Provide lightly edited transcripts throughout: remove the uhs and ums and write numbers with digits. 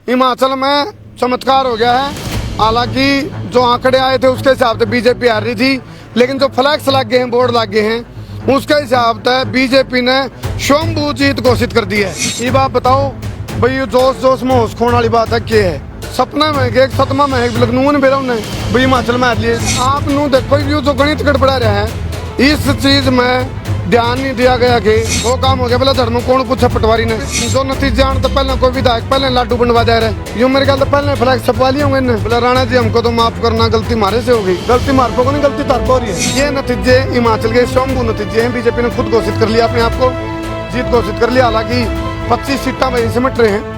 हिमाचल में चमत्कार हो गया है। हालांकि जो आंकड़े आए थे उसके हिसाब से बीजेपी हार रही थी, लेकिन जो फ्लैक्स लग गए हैं, बोर्ड लग गए हैं, उसके हिसाब से बीजेपी ने स्वयंभू जीत घोषित कर दी है। ये बात बताओ भाई, ये जोश जोश में होश खोने वाली बात है क्या है? सपना में एक सतमा में एक लखनऊ बेरा ने भाई हिमाचल में हार लिए। आप नू देखो ये जो गणित गड़बड़ा रहा है, इस चीज में ध्यान नहीं दिया गया कि वो काम हो गया। पहले धर्म कौन पूछा पटवारी ने जो नतीजे आने तो पहले कोई विधायक पहले लाडू बनवा दे रहे। यूं मेरे ख्याल तो पहले फ्लैग छपवा लिए होंगे। बोला राणा जी हमको तो माफ करना, गलती मारे से हो गई। गलती मारको को नहीं, गलती तारको हो रही है। ये नतीजे हिमाचल के स्वयंभू नतीजे हैं। बीजेपी ने खुद घोषित कर लिया अपने आप को जीत घोषित कर लिया। हालांकि 25 सीटा वहीं से मिट रहे हैं।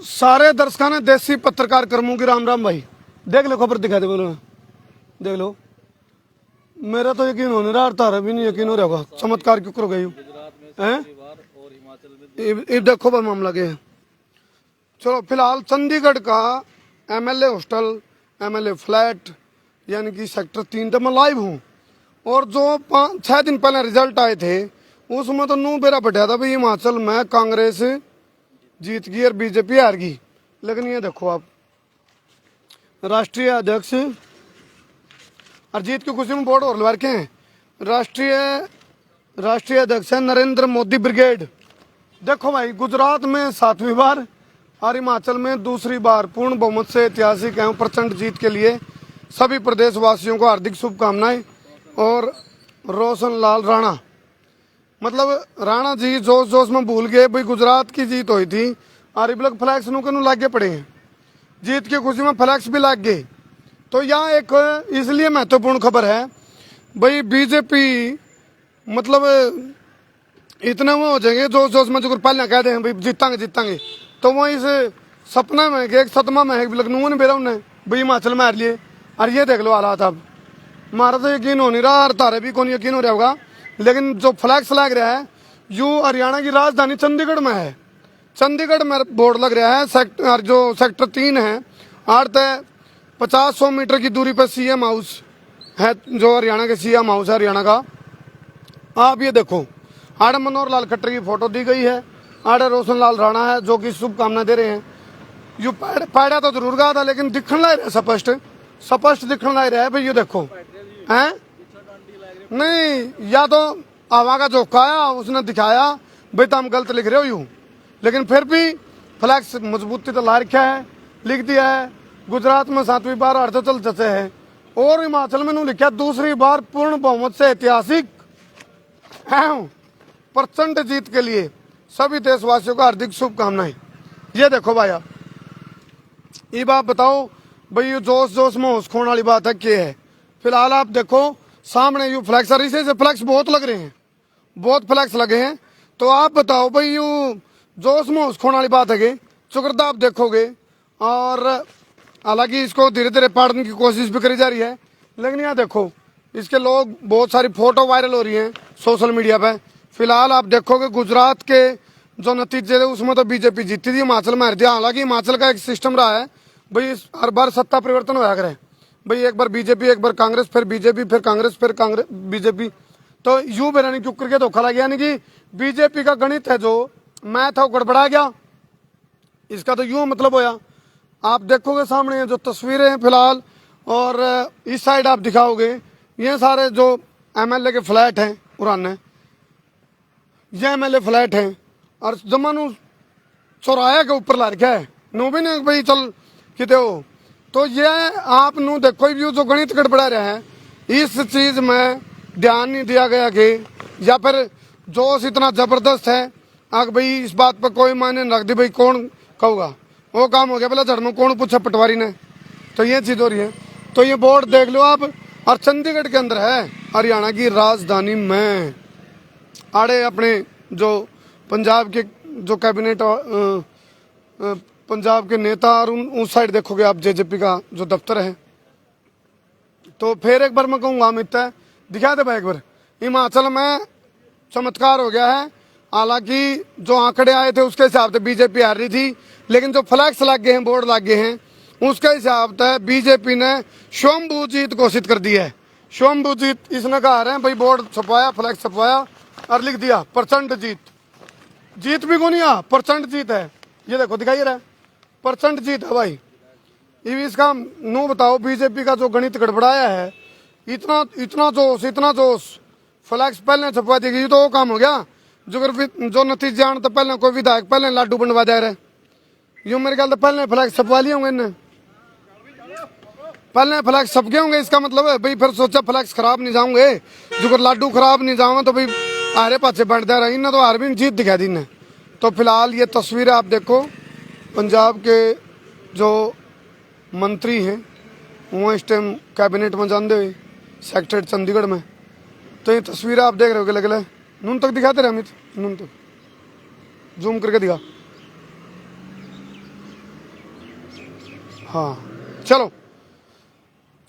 सारे दर्शकों ने देसी पत्रकार कर्मों की राम राम भाई। देख लो खबर दिखा दे, बोलो देख लो। मेरा तो यकीन होने रहा, तारा भी नहीं यकीन हो रहा होगा। चमत्कार क्यों कर गई हैं? ये देखो भाई मामला क्या है। चलो फिलहाल चंडीगढ़ का एमएलए हॉस्टल, एमएलए फ्लैट यानी कि सेक्टर 3 तो मैं लाइव हूँ। और जो 6 दिन पहले रिजल्ट आए थे उसमें तो नू बेरा बढ़िया था भाई, हिमाचल में कांग्रेस जीत गई और बीजेपी हार गई। लेकिन ये देखो आप, राष्ट्रीय अध्यक्ष और जीत की खुशी में बोर्ड और लगा के हैं। राष्ट्रीय अध्यक्ष है नरेंद्र मोदी ब्रिगेड। देखो भाई, गुजरात में 7वीं बार और हिमाचल में दूसरी बार पूर्ण बहुमत से ऐतिहासिक एवं प्रचंड जीत के लिए सभी प्रदेशवासियों को हार्दिक शुभकामनाएं। और रोशन लाल राणा, मतलब राणा जी जोश जोश में भूल गए भाई गुजरात की जीत हुई थी और इबलक फ्लैक्स नू लागे पड़े हैं। जीत की खुशी में फ्लैक्स भी लाग गए। तो यहाँ एक इसलिए महत्वपूर्ण खबर है भाई, बीजेपी मतलब इतना वो हो जाएंगे जोश जोश में, जो पहले कहते हैं भाई जीतांगे जीतांगे, तो वो इस सपना में एक सतमा में एक लखनऊ ने बेरा ने भाई हिमाचल में हार लिए। और ये देख लो हालात। अब हमारा तो यकीन हो नहीं रहा और तारे भी कौन यकीन हो रहा होगा, लेकिन जो फ्लैक्स लग रहा है यू हरियाणा की राजधानी चंडीगढ़ में है। चंडीगढ़ में बोर्ड लग रहा है। जो सेक्टर 3 है, 50-100 मीटर की दूरी पर सीएम हाउस है, जो हरियाणा के सीएम हाउस है हरियाणा का। आप ये देखो, आड़े मनोहर लाल खट्टर की फोटो दी गई है, आड़े रोशन लाल राणा है जो कि शुभकामना दे रहे हैं। यू पैड़ा तो जरूर गया था, लेकिन दिखने लग रहा है स्पष्ट दिखने लग रहा है भाई। ये देखो हैं, नहीं या तो हवा का झोंका आया उसने दिखाया भाई तुम गलत लिख रहे हो यूं, लेकिन फिर भी फ्लैक्स मजबूती तो ला रखा है, लिख दिया है। गुजरात में 7वीं बार अर्धचल जचे है और हिमाचल में लिखा दूसरी बार पूर्ण बहुमत से ऐतिहासिक प्रचंड जीत के लिए सभी देशवासियों को हार्दिक शुभकामनाएं। ये देखो भाई, ये बात बताओ भाई, ये जोश जोश में होश खोने वाली बात है क्या है? फिलहाल आप देखो सामने यू फ्लैक्स, और इसे फ्लैक्स बहुत लग रहे हैं, बहुत फ्लैक्स लगे हैं। तो आप बताओ भाई, यू जोश में होश खोने वाली बात है कि चुकरदा आप देखोगे। और हालांकि इसको धीरे धीरे पाड़ने की कोशिश भी करी जा रही है, लेकिन यहाँ देखो इसके लोग बहुत सारी फोटो वायरल हो रही हैं सोशल मीडिया पे। फिलहाल आप देखोगे गुजरात के जो नतीजे थे उसमें तो बीजेपी जीती थी, हिमाचल में हार दिया। हालांकि हिमाचल का एक सिस्टम रहा है भाई, हर बार सत्ता परिवर्तन होया करे भाई, एक बार बीजेपी एक बार कांग्रेस, फिर बीजेपी फिर कांग्रेस फिर कांग्रेस बीजेपी। तो यू बेरानी क्यों करके धोखा लग गया, यानी कि बीजेपी का गणित है जो मैथ है वो गड़बड़ा गया। इसका तो यूं मतलब होया। आप देखोगे सामने जो तस्वीरें हैं फिलहाल, और इस साइड आप दिखाओगे ये सारे जो एमएलए के फ्लैट हैं पुराने, ये एमएलए फ्लैट हैं। और जमानू चौराहे के ऊपर ला रखा है नो भी नहीं भाई चल किते हो। तो ये आप नू देखो व्यू जो गणित गड़बड़ा रहा है, इस चीज में ध्यान नहीं दिया गया कि, या फिर जोश इतना जबरदस्त है आग भाई इस बात पर कोई मायने नहीं रख दी भाई कौन कहूँगा, वो काम हो गया। पहले धर्म कौन पूछा पटवारी ने, तो ये चीज हो रही है। तो ये बोर्ड देख लो आप, और चंडीगढ़ के अंदर है, हरियाणा की राजधानी में। आड़े अपने जो पंजाब के जो कैबिनेट पंजाब के नेता, और उस साइड देखोगे आप जेजेपी का जो दफ्तर है। तो फिर एक बार मैं कहूँगा अमित दिखा दे भाई एक बार, हिमाचल में चमत्कार हो गया है। हालांकि जो आंकड़े आए थे उसके हिसाब से बीजेपी हार रही थी, लेकिन जो फ्लैक्स लग गए हैं, बोर्ड लग गए हैं, उसके हिसाब से बीजेपी ने स्वयंभू जीत घोषित कर दी है। स्वयंभू जीत इसने कहा रहे हैं भाई, बोर्ड छपवाया, फ्लैक्स छपवाया और लिख दिया प्रचंड जीत। जीत भी कौन है, परसेंट जीत है। ये देखो दिखाई रहा है, परसेंट जीत है भाई। ये इसका नो बताओ, बीजेपी का जो गणित गड़बड़ाया है, इतना इतना जोश फ्लैक्स पहले छपवा देगी, ये तो वो काम हो गया जो नतीजे आने तो पहले कोई विधायक पहले लाडू बनवा दे रहे। यूं मेरे ख्याल तो पहले फ्लैक्स छपवा लिए होंगे इन्हें, पहले फ्लैक्स छप गए होंगे। इसका मतलब है भाई, फिर सोचा फ्लैक्स खराब नहीं जाऊंगे, जो लाडू खराब नहीं जाऊंगा तो भाई आरे पाछे बढ़ दे रहा। इन्हें तो हार भी जीत दिखा दी इन्हें। तो फिलहाल ये तस्वीर आप देखो, पंजाब के जो मंत्री हैं वो इस टाइम कैबिनेट में जाते हुए सेक्रेटरी चंडीगढ़ में। तो ये तस्वीर आप देख रहे हो, लग रहा नून तक दिखाते रहे अमित, नून तक जूम करके दिखा। हाँ चलो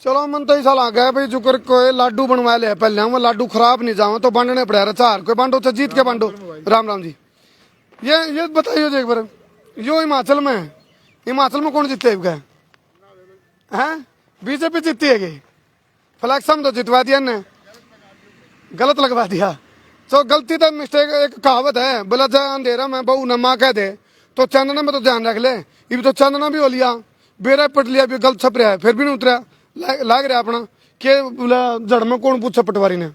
चलो, मन तो ऐसा लग गया भाई जुकर कोई लाडू बनवा ले पहले, वो लाडू खराब नहीं जाओ तो बांटने पड़ा रहा। चार कोई बांटो, जीत के बांटो। राम राम जी। ये बताइए एक बार, यो हिमाचल में है, हिमाचल में कौन जीते है? बीजेपी जीती है। फ्लैक्स हम तो जितवा दिया ने, गलत लगवा दिया। तो गलती तो मिस्टेक, एक कहावत है, बोला जाए अंधेरा में बहू न माँ कह दे, तो चांदना में तो ध्यान रख ले। ये भी तो चांदना भी हो लिया, बेरा पट लिया, भी गलत छप रहा है, फिर भी नहीं उतरा, लाग रहा अपना के बोला जड़ में कौन पूछा पटवारी ने।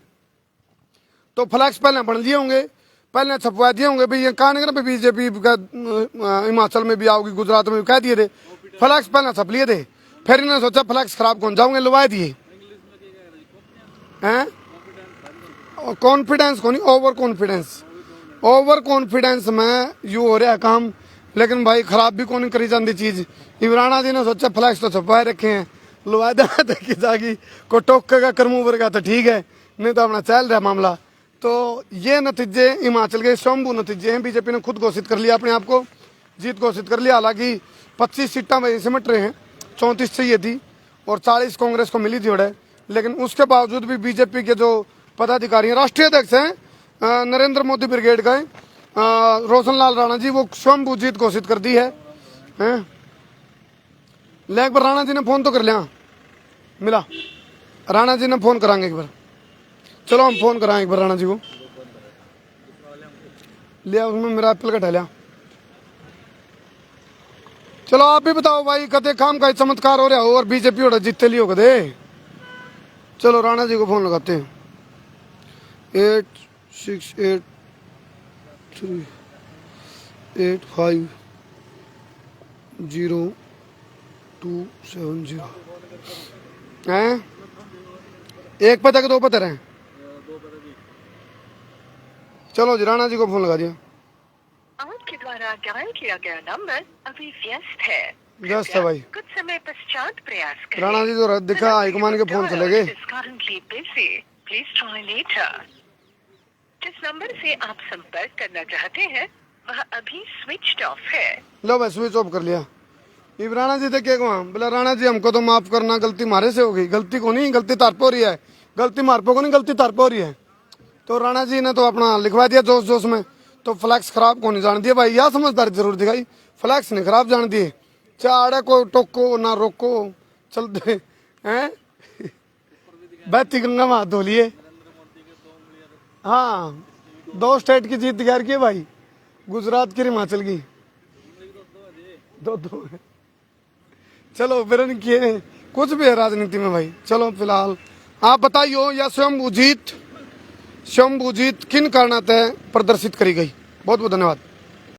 तो फ्लैक्स पहले बन लिए होंगे, पहले छपवा दिए होंगे भाई। ये कहा नहीं कर बीजेपी का हिमाचल में भी आओगी, गुजरात में भी कह दिए थे, फ्लैक्स पहले छप लिए थे। फिर इन्होंने सोचा फ्लैक्स खराब कौन जाऊंगे, लुवा दिए हैं। कॉन्फिडेंस को नहीं, ओवर कॉन्फिडेंस में यू हो रहा है काम। लेकिन भाई खराब भी कौन करी जाती चीज। इमराना जी ने सोचा फ्लैक्स तो छपवाए रखे हैं, लुवा देखी जागी, को टोकेगा करमू वर्गा तो ठीक है, नहीं तो अपना चल रहा मामला। तो ये नतीजे हिमाचल के स्वयंभू नतीजे हैं। बीजेपी ने खुद घोषित कर लिया अपने आप को जीत घोषित कर लिया। हालांकि 25 सीटें वही सिमट रहे हैं, 34 चाहिए थी और 40 कांग्रेस को मिली थी उड़े। लेकिन उसके बावजूद भी बीजेपी के जो पदाधिकारी हैं, राष्ट्रीय अध्यक्ष हैं नरेंद्र मोदी ब्रिगेड का रोशन लाल राणा जी, वो स्वयं जीत घोषित कर दी है। ले एक बार राणा जी ने फोन तो कर लिया, मिला राणा जी ने फोन कराएंगे एक बार। चलो हम फोन कराएं एक बार राणा जी को, लिया उसमें मेरा एप्पल का लिया। चलो आप भी बताओ भाई, कदे काम का चमत्कार हो रहा हो और बीजेपी और जीतते लियो कदे। चलो राणा जी को फोन लगाते हैं। 8683850270 हैं, एक पता के दो पता हैं। चलो जी राणा जी को फोन लगा दिया। आपके द्वारा डायल किया गया नंबर अभी व्यस्त है, व्यस्त है भाई। कुछ समय पश्चात प्रयास करें। राणा जी तो दिखा हाईकमान के फोन चले गए। जिस नंबर से आप संपर्क करना चाहते हैं वह अभी स्विच ऑफ है। लो भाई स्विच ऑफ कर लिया। ये राणा जी थे क्या बोला, राणा जी हमको तो माफ करना, गलती मारे से हो गई। गलती को नहीं, गलती तार पे हो रही है, गलती मारपो को नहीं, गलती तार पे हो रही है। तो राणा जी ने तो अपना लिखवा दिया जोश जोश में। तो फ्लैक्स खराब को नहीं जान दिया भाई, यह समझदारी जरूर दिखाई। फ्लैक्स नहीं खराब जान दिए, चाड़े को टोको ना रोको चलते हैं। बहती गंगा में हाथ धो लिए। हाँ 2 स्टेट की जीत दिखा रखी है भाई, गुजरात की हिमाचल की, दो है। चलो फिर किए कुछ भी है राजनीति में भाई। चलो फिलहाल आप बताइयो, या स्वयं जीत किन कारणों प्रदर्शित करी गई। बहुत बहुत धन्यवाद।